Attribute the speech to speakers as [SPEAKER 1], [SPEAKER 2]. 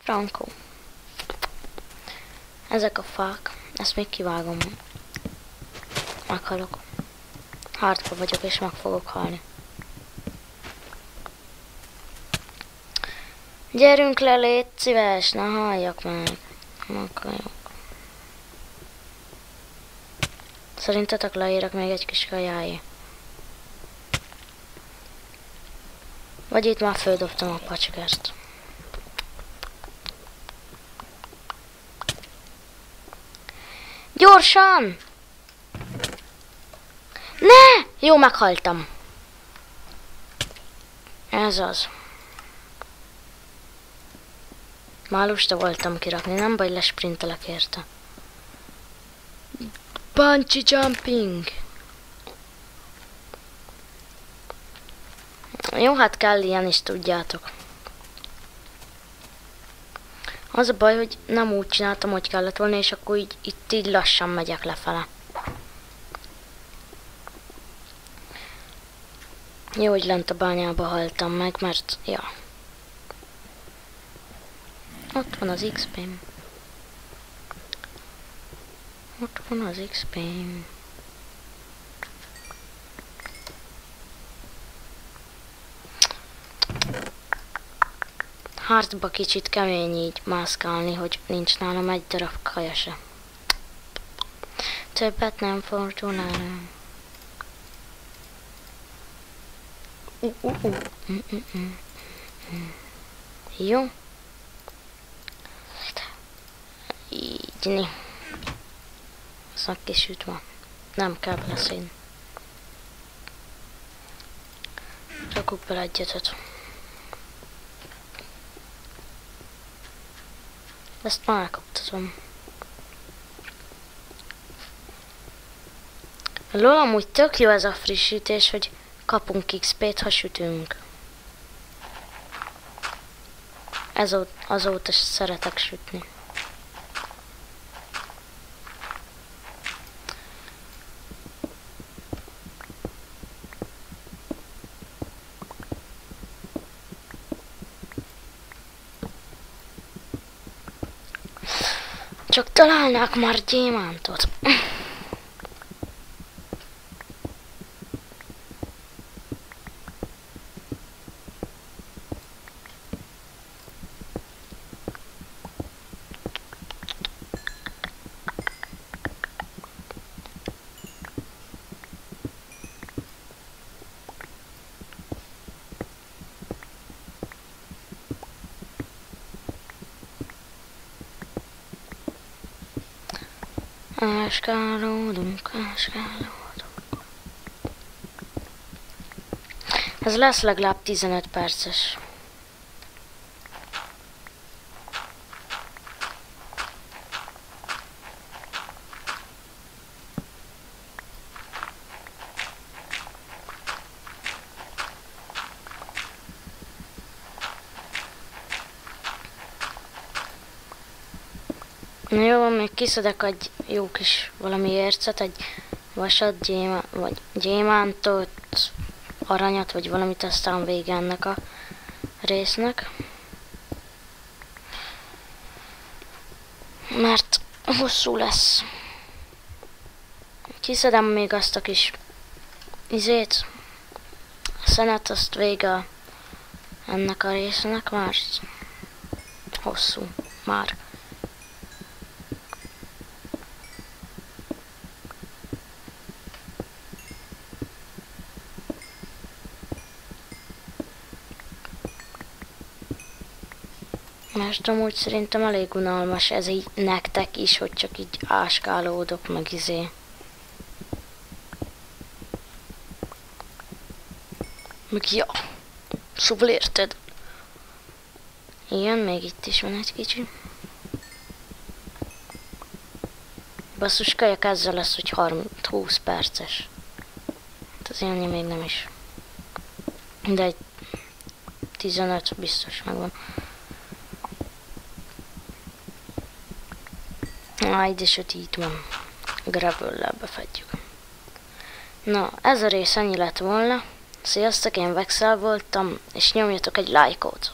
[SPEAKER 1] Frankó. Ezek a fák. Ezt még kivágom. Meghalok. Hardba vagyok és meg fogok halni. Gyerünk le, légy szíves, ne halljak meg. Akarok. Szerintetek leérek még egy kis kajáé? Vagy itt már földobtam a pacskert. Gyorsan! Ne! Jó, meghaltam. Ez az. Már lusta voltam kirakni, nem baj, lesprintelek érte. Bungee jumping! Jó, hát kell ilyen is, tudjátok. Az a baj, hogy nem úgy csináltam, hogy kellett volna, és akkor így lassan megyek lefele. Jó, hogy lent a bányába haltam meg, mert, ja. Ott van az XP-m. Ott van az XP-m. Hardba kicsit kemény így mászkálni, hogy nincs nálam egy darab kaja se. Többet nem fortunálom. Jó. Így. Aztán kisütve. Nem kell leszén. Rakjuk bele egyetet. Ezt már elkaptatom. Lol, amúgy tök jó ez a frissítés, hogy kapunk XP-t, ha sütünk. Azóta szeretek sütni. Csak találnák már gyémántot. Áskálódunk. Ez lesz legalább 15 perces. Na jó, még kiszedek egy jó kis valami ércet, egy vasat, vagy gyémántot, aranyat, vagy valamit, aztán vége ennek a résznek. Mert hosszú lesz. Kiszedem még azt a kis izét, a szenet, azt vége ennek a résznek, mert hosszú már. Mert amúgy szerintem elég unalmas ez így nektek is, hogy csak így áskálódok meg izé. Meg ja. Szóval érted? Igen, még itt is van egy kicsi. Basszus, kajak ezzel lesz, hogy 20 perces. Hát az élni még nem is. De egy 15 biztos megvan. Így is itt van. Gravel-lel befedjük. Na, ez a rész ennyi lett volna. Sziasztok, én Vexel voltam, és nyomjatok egy lájkot.